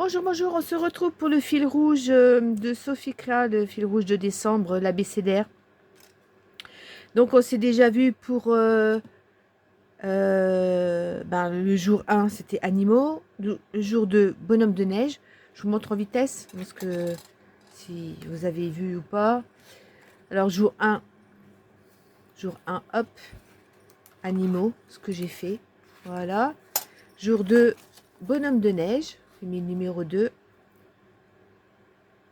Bonjour, bonjour, on se retrouve pour le fil rouge de Sophie Crea, le fil rouge de décembre, l'abécédaire. Donc on s'est déjà vu pour le jour 1, c'était animaux, le jour 2, bonhomme de neige. Je vous montre en vitesse, parce que si vous avez vu ou pas. Alors jour 1, hop, animaux, ce que j'ai fait, voilà. Jour 2, bonhomme de neige, j'ai mis le numéro 2.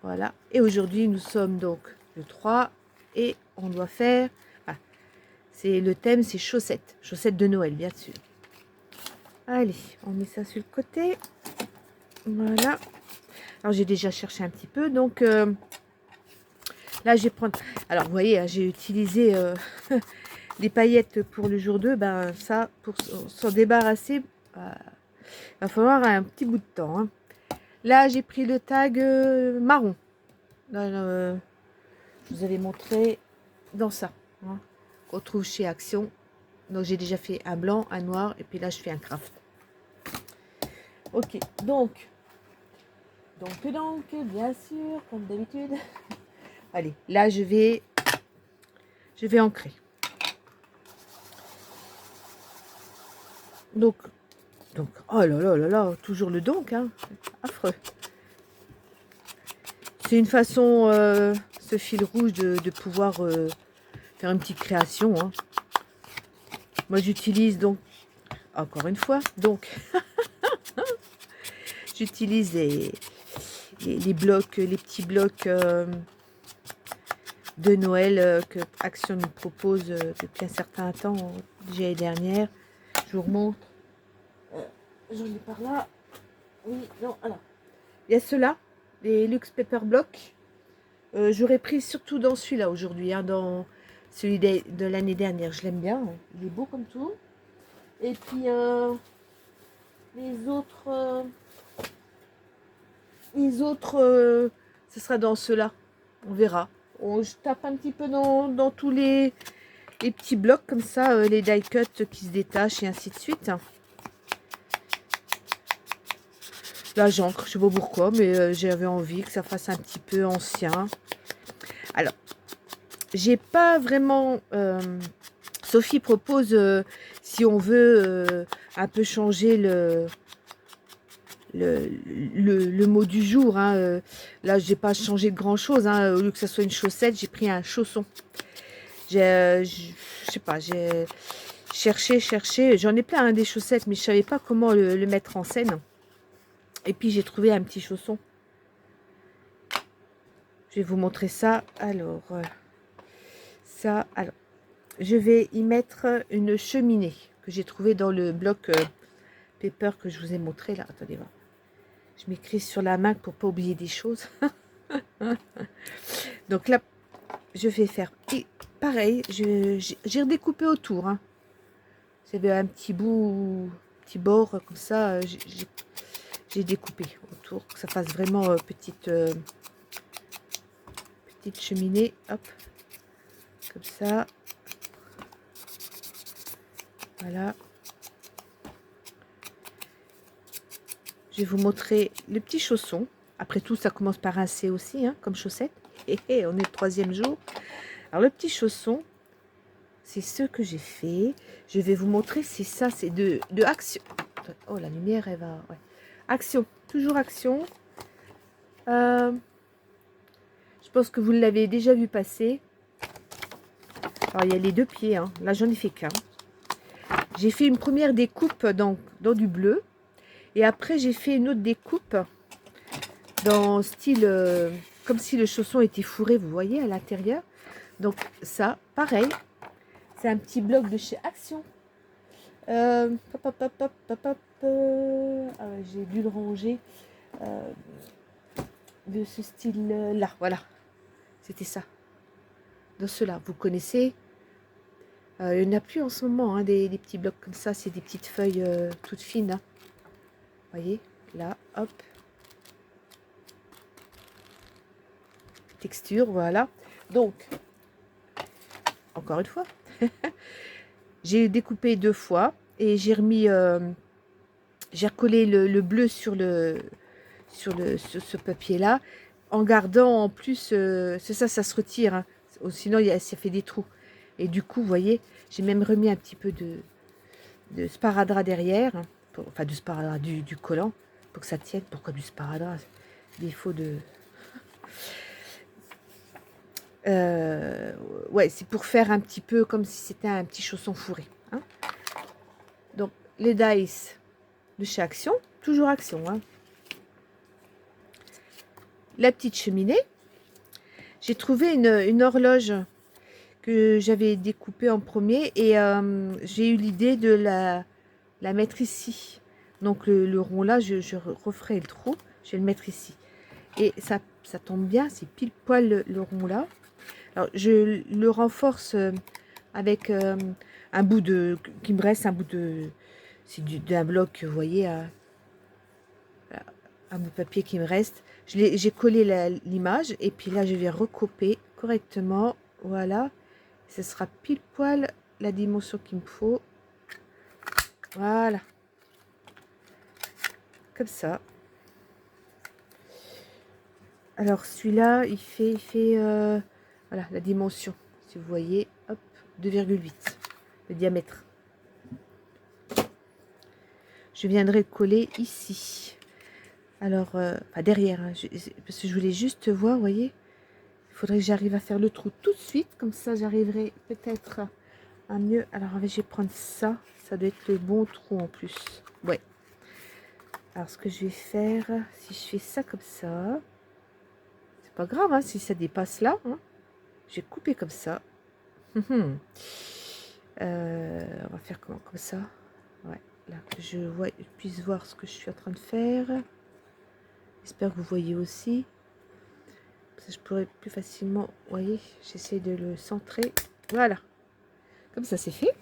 Voilà. Et aujourd'hui, nous sommes donc le 3 et on doit faire... Ah, le thème, c'est chaussettes. Chaussettes de Noël, bien sûr. Allez, on met ça sur le côté. Voilà. Alors, j'ai déjà cherché un petit peu. Donc, là, je vais prendre... Alors, vous voyez, hein, j'ai utilisé les paillettes pour le jour 2. Ben, ça, pour s'en débarrasser, il va falloir un petit bout de temps. Hein. Là, j'ai pris le tag marron. Là, je vous avais montré dans ça. Hein, qu'on trouve chez Action. Donc j'ai déjà fait un blanc, un noir, et puis là je fais un craft. Ok, donc, bien sûr, comme d'habitude. Allez, là je vais ancrer. Donc, oh là là là là, toujours le donc, hein, affreux. C'est une façon, ce fil rouge, de pouvoir faire une petite création. Hein. Moi j'utilise donc, encore une fois, donc, j'utilise les blocs, les petits blocs de Noël que Action nous propose depuis un certain temps, déjà l'année dernière. Je vous remontre. J'en ai par là. Oui, non, alors. Il y a ceux-là, les Luxe Paper Block. J'aurais pris surtout dans celui-là aujourd'hui, hein, dans celui de l'année dernière. Je l'aime bien, hein. Il est beau comme tout. Et puis les autres, ce sera dans ceux-là. On verra. Je tape un petit peu dans tous les petits blocs comme ça, les die cuts qui se détachent et ainsi de suite. Là, j'encre, je sais pas pourquoi, mais j'avais envie que ça fasse un petit peu ancien. Alors, j'ai pas vraiment... Sophie propose, si on veut un peu changer le mot du jour. Hein, là, j'ai pas changé de grand-chose. Hein, au lieu que ça soit une chaussette, j'ai pris un chausson. Je sais pas, j'ai cherché. J'en ai plein, hein, des chaussettes, mais je savais pas comment le mettre en scène. Et puis, j'ai trouvé un petit chausson. Je vais vous montrer ça. Alors, alors, je vais y mettre une cheminée que j'ai trouvée dans le bloc paper que je vous ai montré là. Attendez, voir. Je m'écris sur la main pour pas oublier des choses. Donc là, je vais faire pareil. J'ai redécoupé autour. Hein. J'avais un petit bord comme ça. J'ai découpé autour, que ça fasse vraiment petite cheminée. Hop, comme ça. Voilà. Je vais vous montrer le petit chausson. Après tout, ça commence par un C aussi, hein, comme chaussette. Et on est le 3e jour. Alors, le petit chausson, c'est ce que j'ai fait. Je vais vous montrer, c'est ça, c'est de Action. Oh, la lumière, elle va... Ouais. Action, toujours Action. Je pense que vous l'avez déjà vu passer. Alors, il y a les 2 pieds. Hein. Là, j'en ai fait qu'un. J'ai fait une première découpe dans du bleu. Et après, j'ai fait une autre découpe dans style... comme si le chausson était fourré, vous voyez, à l'intérieur. Donc, ça, pareil. C'est un petit bloc de chez Action. Ah ouais, j'ai dû le ranger de ce style-là. Voilà. C'était ça. Dans ceux-là, vous connaissez. Il n'y en a plus en ce moment, hein, des petits blocs comme ça. C'est des petites feuilles toutes fines. Hein. Vous voyez, là, hop. Texture, voilà. Donc, encore une fois, j'ai découpé 2 fois et j'ai remis, j'ai recollé le bleu sur sur ce papier-là, en gardant en plus, c'est ça, ça se retire, hein. Sinon ça fait des trous. Et du coup, vous voyez, j'ai même remis un petit peu de sparadrap derrière, hein, enfin du sparadrap, du collant, pour que ça tienne. Pourquoi du sparadrap? Défaut de... ouais, c'est pour faire un petit peu comme si c'était un petit chausson fourré, hein. Donc, les dice de chez Action, toujours Action, hein. La petite cheminée. J'ai trouvé une horloge que j'avais découpée en premier et j'ai eu l'idée de la mettre ici. Donc le rond là, je referai le trou, je vais le mettre ici. Et ça tombe bien, c'est pile poil le rond là. Alors je le renforce avec un bout qui me reste, un bout c'est d'un bloc, vous voyez, un bout de papier qui me reste. J'ai collé l'image et puis là je vais recopier correctement, voilà. Ce sera pile poil la dimension qu'il me faut. Voilà. Comme ça. Alors celui-là, il fait voilà la dimension. Si vous voyez, hop, 2,8 le diamètre. Je viendrai le coller ici. Alors, enfin derrière, hein, parce que je voulais juste voir, vous voyez. Il faudrait que j'arrive à faire le trou tout de suite. Comme ça, j'arriverai peut-être à mieux. Alors, je vais prendre ça. Ça doit être le bon trou en plus. Ouais. Alors, ce que je vais faire, si je fais ça comme ça, c'est pas grave, hein, si ça dépasse là. Hein, je vais couper comme ça. On va faire comment? Comme ça. Ouais. Là, que je puisse voir ce que je suis en train de faire. J'espère que vous voyez aussi. Ça, je pourrais plus facilement. Vous voyez, j'essaie de le centrer. Voilà. Comme ça, c'est fait.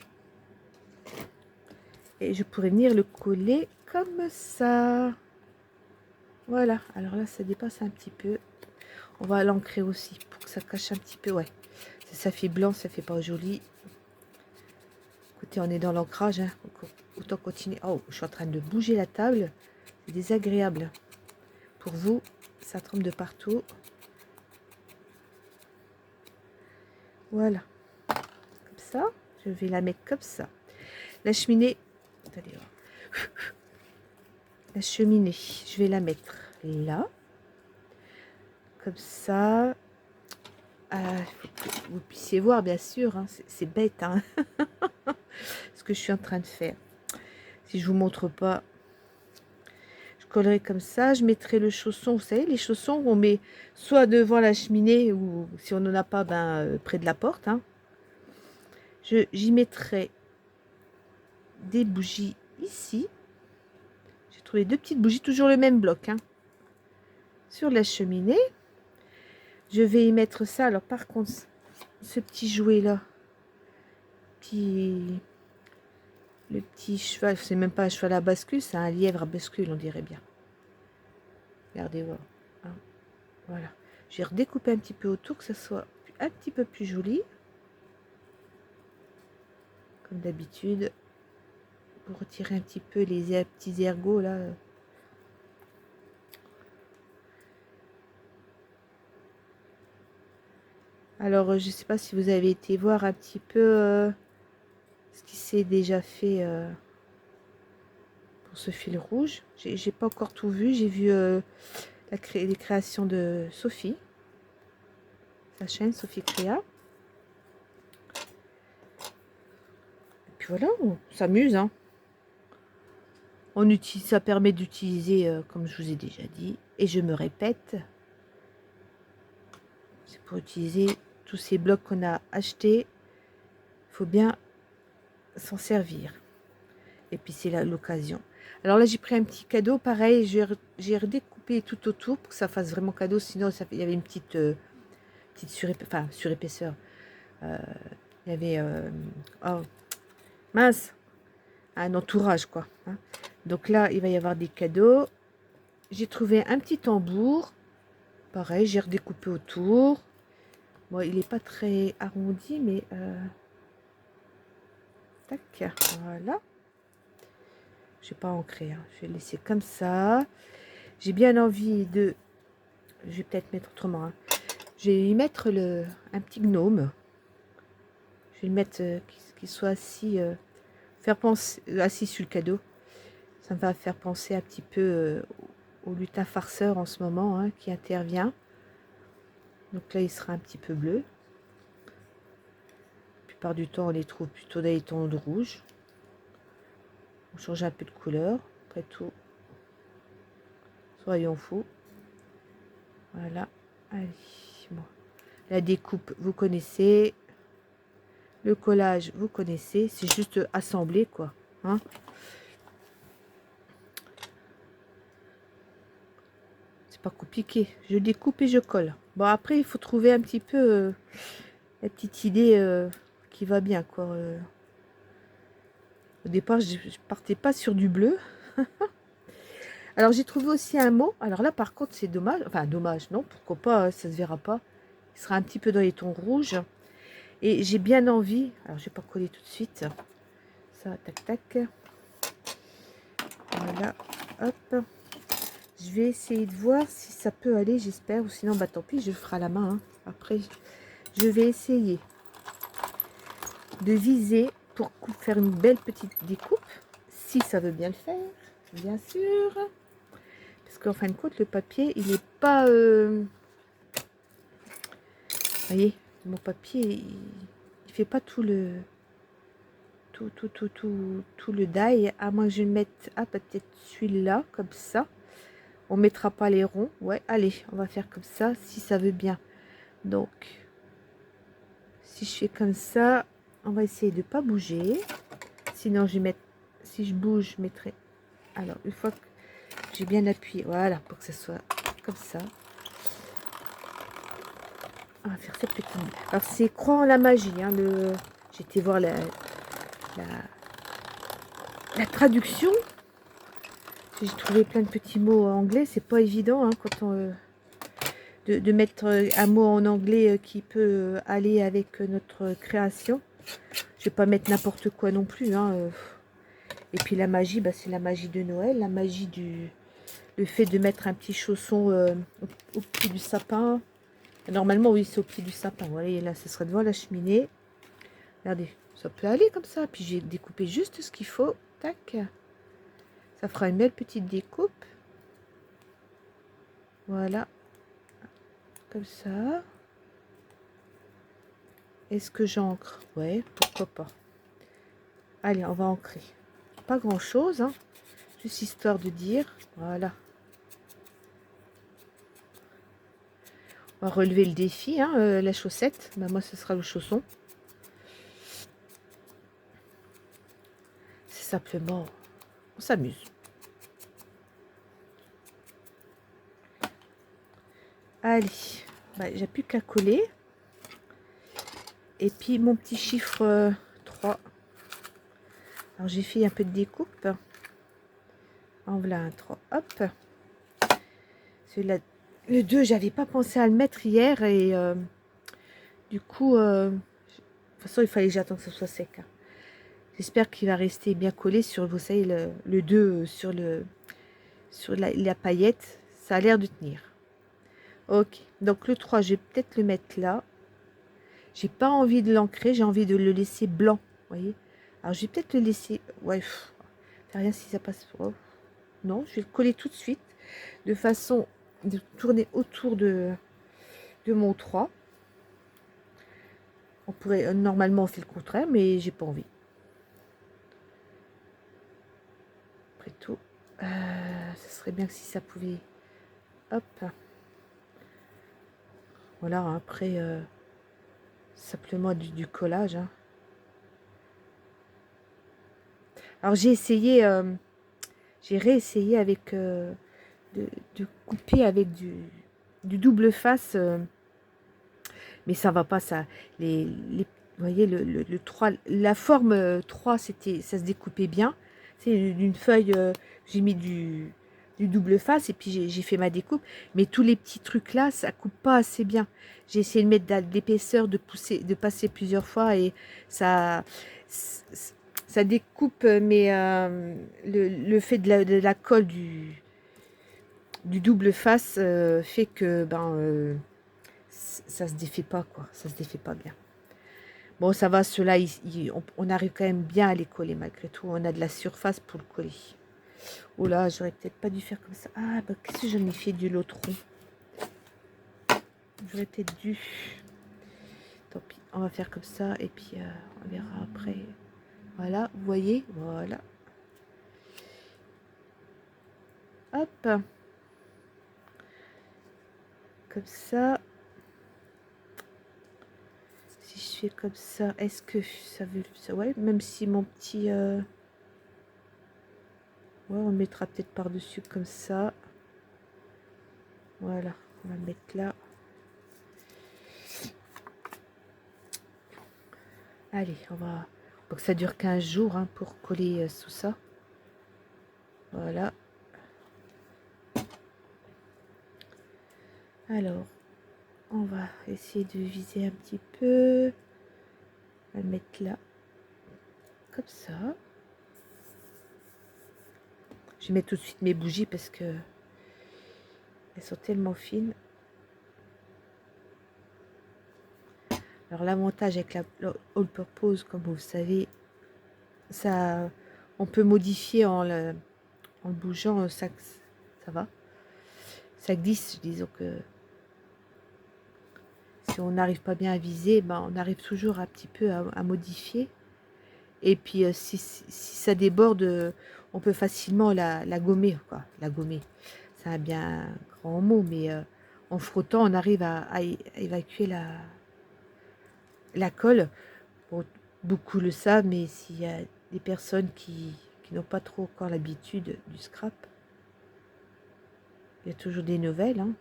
Et je pourrais venir le coller comme ça. Voilà. Alors là, ça dépasse un petit peu. On va l'ancrer aussi pour que ça cache un petit peu. Ouais. Ça fait blanc, ça fait pas joli. Écoutez, on est dans l'ancrage. Hein. Autant continuer. Oh, je suis en train de bouger la table. C'est désagréable. Pour vous, ça trempe de partout. Voilà. Comme ça. Je vais la mettre comme ça. La cheminée. Attendez. La cheminée. Je vais la mettre là. Comme ça. Faut que vous puissiez voir, bien sûr. Hein. C'est bête. Hein. Ce que je suis en train de faire. Si je vous montre pas. Je collerai comme ça. Je mettrai le chausson. Vous savez, les chaussons, on met soit devant la cheminée ou si on n'en a pas, près de la porte. Hein. J'y mettrai des bougies ici. J'ai trouvé deux petites bougies, toujours le même bloc. Hein. Sur la cheminée. Je vais y mettre ça. Alors par contre, ce petit jouet là, le petit cheval, c'est même pas un cheval à bascule, c'est un lièvre à bascule, on dirait bien. Regardez voir. Hein. Voilà. Je vais redécouper un petit peu autour, que ça soit un petit peu plus joli. Comme d'habitude. Pour retirer un petit peu les petits ergots là. Alors, je ne sais pas si vous avez été voir un petit peu ce qui s'est déjà fait pour ce fil rouge. J'ai pas encore tout vu. J'ai vu les créations de Sophie. Sa chaîne, Sophie Créa. Et puis voilà, on s'amuse. Hein. Ça permet d'utiliser, comme je vous ai déjà dit, et je me répète, c'est pour utiliser tous ces blocs qu'on a achetés. Il faut bien s'en servir. Et puis c'est l'occasion. Alors là, j'ai pris un petit cadeau. Pareil, j'ai redécoupé tout autour pour que ça fasse vraiment cadeau. Sinon, il y avait une petite surépaisseur. Il y avait... oh, mince, un entourage, quoi. Hein. Donc là, il va y avoir des cadeaux. J'ai trouvé un petit tambour. Pareil, j'ai redécoupé autour. Bon, il n'est pas très arrondi, mais... tac, voilà. Je vais pas ancrer, hein. Je vais laisser comme ça. J'ai bien envie de... Je vais peut-être mettre autrement. Hein. Je vais y mettre un petit gnome. Je vais le mettre qu'il soit assis, faire penser, assis sur le cadeau. Ça me va faire penser un petit peu au lutin farceur en ce moment, hein, qui intervient. Donc là, il sera un petit peu bleu. La plupart du temps, on les trouve plutôt dans les tons de rouge. On change un peu de couleur. Après tout, soyons fous. Voilà. Allez, bon. La découpe, vous connaissez. Le collage, vous connaissez. C'est juste assembler, quoi. Hein. C'est pas compliqué. Je découpe et je colle. Bon, après, il faut trouver un petit peu la petite idée qui va bien, quoi. Au départ, je partais pas sur du bleu. Alors, j'ai trouvé aussi un mot. Alors là, par contre, c'est dommage. Enfin, dommage, non, pourquoi pas, ça se verra pas. Il sera un petit peu dans les tons rouges. Et j'ai bien envie. Alors, je vais pas coller tout de suite. Ça, tac, tac. Voilà, hop. Je vais essayer de voir si ça peut aller, j'espère. Ou sinon, bah tant pis, je le ferai à la main. Hein. Après, je vais essayer de viser pour faire une belle petite découpe. Si ça veut bien le faire, bien sûr. Parce qu'en fin de compte, le papier, il n'est pas... Vous voyez, mon papier, il fait pas tout le... Tout le die. À moins que je le mette... Ah, peut-être celui-là, comme ça. On mettra pas les ronds. Ouais, allez, on va faire comme ça, si ça veut bien. Donc, si je fais comme ça, on va essayer de pas bouger. Sinon, je vais mettre... Si je bouge, je mettrai... Alors, une fois que j'ai bien appuyé, voilà, pour que ce soit comme ça. On va faire cette petite... Alors, c'est croire en la magie. Hein, j'ai été voir la traduction. J'ai trouvé plein de petits mots en anglais. C'est pas évident hein, quand on... de mettre un mot en anglais qui peut aller avec notre création. Je vais pas mettre n'importe quoi non plus. Hein. Et puis la magie, bah, c'est la magie de Noël. La magie du... Le fait de mettre un petit chausson au pied du sapin. Normalement, oui, c'est au pied du sapin. Voilà, et là, ce serait devant la cheminée. Regardez, ça peut aller comme ça. Puis j'ai découpé juste ce qu'il faut. Tac. Ça fera une belle petite découpe. Voilà. Comme ça. Est-ce que j'encre? Ouais, pourquoi pas. Allez, on va ancrer. Pas grand-chose, hein. Juste histoire de dire. Voilà. On va relever le défi, hein, la chaussette. Bah, moi, ce sera le chausson. C'est simplement... On s'amuse. Allez. Bah, j'ai plus qu'à coller. Et puis, mon petit chiffre 3. Alors, j'ai fait un peu de découpe. En voilà un 3. Hop. Celui-là... Le 2, j'avais pas pensé à le mettre hier. Et du coup... de toute façon, il fallait que j'attende que ce soit sec. Hein. J'espère qu'il va rester bien collé sur, vous savez, le 2 sur la paillette. Ça a l'air de tenir. Ok, donc le 3, je vais peut-être le mettre là. J'ai pas envie de l'ancrer, j'ai envie de le laisser blanc. Vous voyez. Alors, je vais peut-être le laisser... Ouais, c'est rien si ça passe... Oh. Non, je vais le coller tout de suite. De façon de tourner autour de mon 3. On pourrait... Normalement, on fait le contraire, mais j'ai pas envie. Après tout, ce serait bien que si ça pouvait... Hop. Voilà, après, simplement du collage. Hein. Alors, j'ai essayé, j'ai réessayé avec, de couper avec du double face, mais ça va pas, ça. Vous voyez, le 3, la forme 3, ça se découpait bien. C'est d'une feuille, j'ai mis du double face et puis j'ai fait ma découpe, mais tous les petits trucs là, ça coupe pas assez bien. J'ai essayé de mettre de l'épaisseur, de passer plusieurs fois et ça découpe, mais le fait de la colle du double face fait que ça se défait pas, quoi. Ça se défait pas bien. Bon, ça va, ceux-là, on arrive quand même bien à les coller malgré tout. On a de la surface pour le coller. Oh là, j'aurais peut-être pas dû faire comme ça. Ah, bah, qu'est-ce que j'en ai fait du l'autre rond? J'aurais peut-être dû. Tant pis, on va faire comme ça et puis on verra après. Voilà, vous voyez, voilà. Hop. Comme ça. Si je fais comme ça, est-ce que ça veut... Ça, ouais, même si mon petit... Ouais, on le mettra peut-être par-dessus comme ça. Voilà, on va le mettre là. Allez, on va... Donc ça dure 15 jours hein, pour coller sous ça. Voilà. Alors, on va essayer de viser un petit peu. On va le mettre là. Comme ça. Je vais mettre tout de suite mes bougies parce que elles sont tellement fines. Alors l'avantage avec la All Purpose, comme vous le savez, ça, on peut modifier en le bougeant, ça va. Ça glisse, disons que si on n'arrive pas bien à viser, on arrive toujours un petit peu à modifier. Et puis si ça déborde, on peut facilement la gommer, quoi. La gommer, c'est un bien grand mot, mais en frottant, on arrive à évacuer la colle. Bon, beaucoup le savent, mais s'il y a des personnes qui n'ont pas trop encore l'habitude du scrap, il y a toujours des nouvelles. Hein.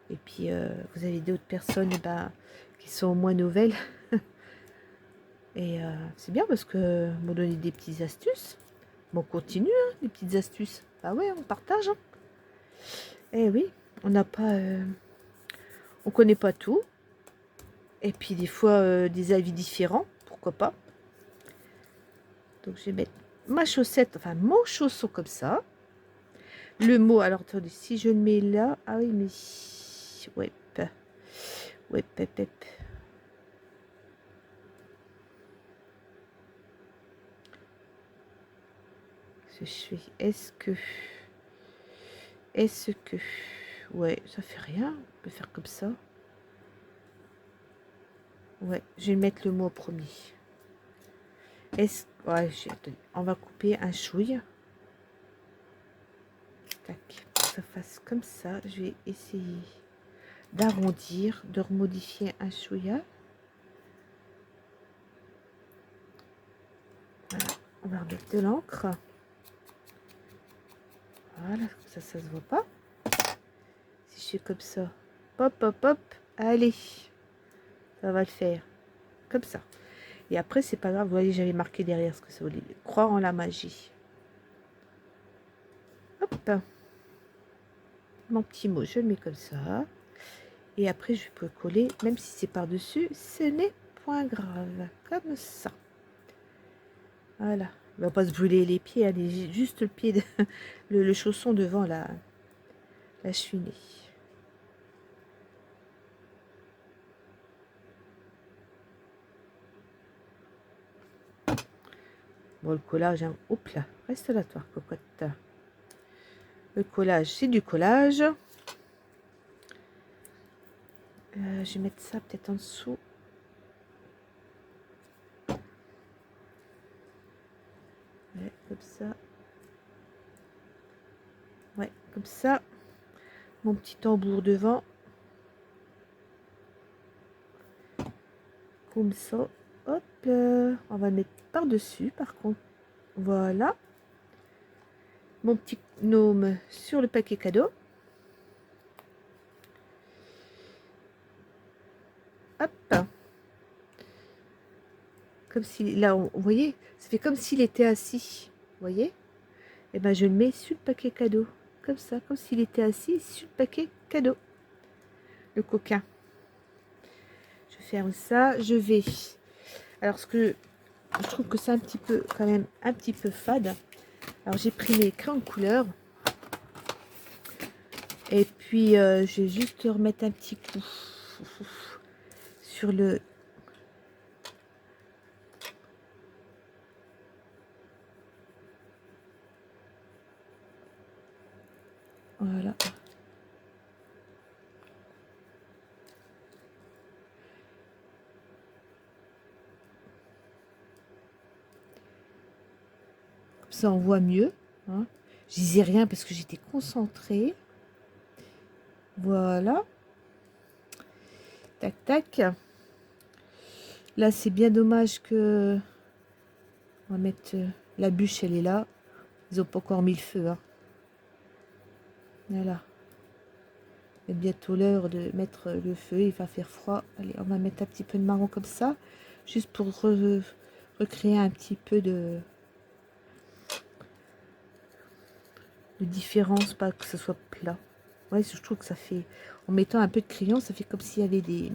Et puis, vous avez d'autres personnes qui sont moins nouvelles. Et c'est bien parce que m'ont donné des petites astuces. Bon, on continue, hein, les petites astuces. Bah ouais, on partage. Hein. Eh oui, on n'a pas... on connaît pas tout. Et puis, des fois, des avis différents. Pourquoi pas. Donc, je vais mettre ma chaussette, enfin, mon chausson comme ça. Le mot, alors, attendez, si je le mets là... Ah oui, mais... Ouais, ouais, pep. Je fais, est-ce que, ouais, ça fait rien, on peut faire comme ça. Ouais, je vais mettre le mot au premier. Est-ce, ouais, on va couper un chouille. Tac, pour que ça fasse comme ça. Je vais essayer d'arrondir, de remodifier un chouïa. Voilà, on va remettre de l'encre. Voilà, ça se voit pas. Si je fais comme ça, hop, allez, ça va le faire. Comme ça. Et après, c'est pas grave, vous voyez, j'avais marqué derrière ce que ça voulait dire. Croire en la magie. Hop. Mon petit mot, je le mets comme ça. Et après, je peux coller, même si c'est par-dessus, ce n'est point grave. Comme ça. Voilà. On va pas se brûler les pieds, allez, juste le pied, le chausson devant la cheminée. Bon, le collage, hein. Hop là, reste là, toi, cocotte. Le collage, c'est du collage. Je vais mettre ça peut-être en dessous. Ouais, comme ça. Ouais, comme ça. Mon petit tambour devant. Comme ça. Hop, on va le mettre par-dessus, par contre. Voilà. Mon petit gnome sur le paquet cadeau. Hop. Comme si, là, vous voyez, ça fait comme s'il était assis. Vous voyez? Et ben, je le mets sur le paquet cadeau. Comme ça, comme s'il était assis sur le paquet cadeau. Le coquin. Je ferme ça. Je vais... Alors, ce que je trouve que c'est un petit peu, quand même, un petit peu fade. Alors, j'ai pris mes crayons de couleur. Et puis, je vais juste remettre un petit coup sur le... Voilà. Comme ça, on voit mieux. Hein. Je disais rien parce que j'étais concentrée. Voilà. Tac, tac. Là, c'est bien dommage que... On va mettre... la bûche, elle est là. Ils n'ont pas encore mis le feu. Hein. Voilà. C'est bientôt l'heure de mettre le feu. Il va faire froid. Allez, on va mettre un petit peu de marron comme ça. Juste pour recréer un petit peu de différence. Pas que ce soit plat. Ouais, je trouve que ça fait... En mettant un peu de crayon, ça fait comme s'il y avait des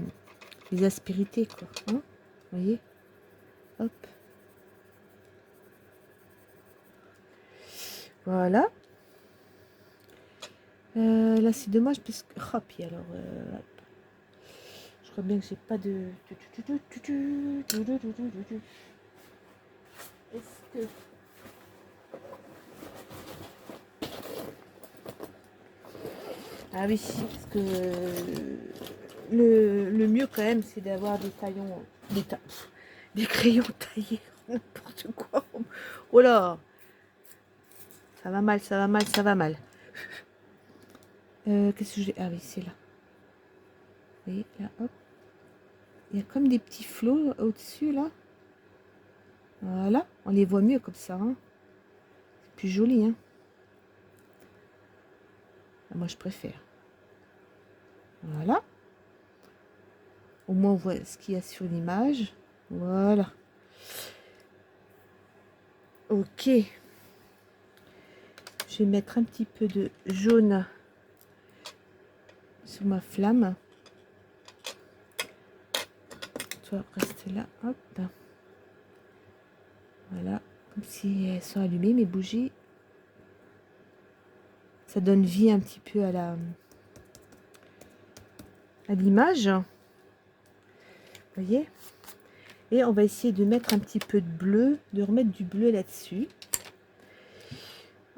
aspérités, quoi. Hein, vous voyez? Hop. Voilà. Là, c'est dommage parce que... Oh, puis alors... hop. Je crois bien que j'ai pas de... Est-ce que... Ah oui, parce que le mieux quand même, c'est d'avoir des taillons, des crayons taillés, n'importe quoi. Oh là, ça va mal, ça va mal, ça va mal. Qu'est-ce que j'ai? Ah oui, c'est là. Vous voyez, là, hop. Il y a comme des petits flots au-dessus, là. Voilà, on les voit mieux comme ça. Hein. C'est plus joli, hein. Moi, je préfère. Voilà. Au moins, on voit ce qu'il y a sur l'image. Voilà. Ok. Je vais mettre un petit peu de jaune sur ma flamme. Toi, reste là. Hop. Voilà. Comme si elles sont allumées, mes bougies. Ça donne vie un petit peu à l'image. Vous voyez? Et on va essayer de mettre un petit peu de bleu, de remettre du bleu là-dessus.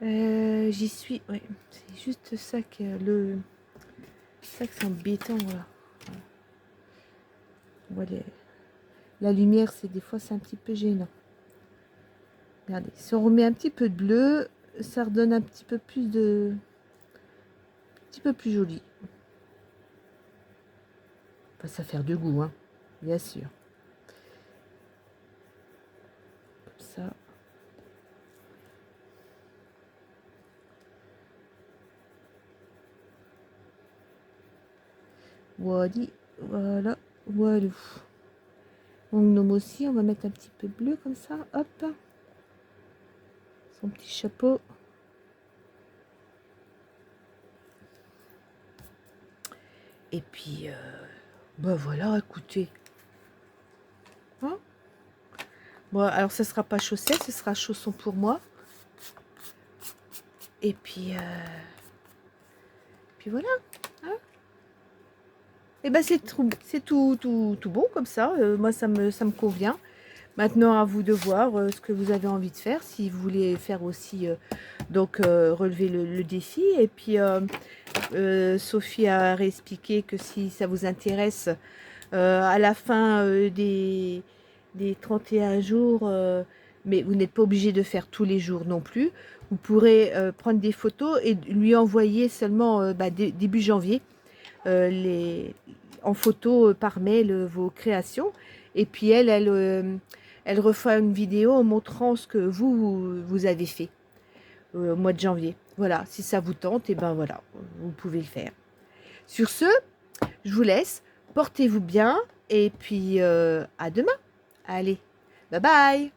J'y suis. Ouais, c'est juste ça que c'est embêtant. Voilà. Voilà. La lumière, c'est des fois c'est un petit peu gênant. Regardez, si on remet un petit peu de bleu, ça redonne un petit peu plus de... Un petit peu plus joli. Enfin, ça faire de goût, hein, bien sûr. Comme ça. Voilà, voilà, voilà. Mon gnome aussi, on va mettre un petit peu de bleu comme ça, hop. Son petit chapeau. Et puis, bah voilà, écoutez. Hein, bon, alors ça sera pas chaussette, ce sera chausson pour moi. Et puis voilà. Hein, et ben c'est tout bon comme ça. Moi, ça me convient. Maintenant, à vous de voir ce que vous avez envie de faire. Si vous voulez faire aussi, relever le défi. Et puis, Sophie a réexpliqué que si ça vous intéresse, à la fin des 31 jours, mais vous n'êtes pas obligé de faire tous les jours non plus. Vous pourrez prendre des photos et lui envoyer seulement début janvier en photo par mail vos créations. Et puis elle refera une vidéo en montrant ce que vous avez fait au mois de janvier. Voilà, si ça vous tente, et ben voilà, vous pouvez le faire. Sur ce, je vous laisse. Portez-vous bien et puis à demain. Allez, bye bye.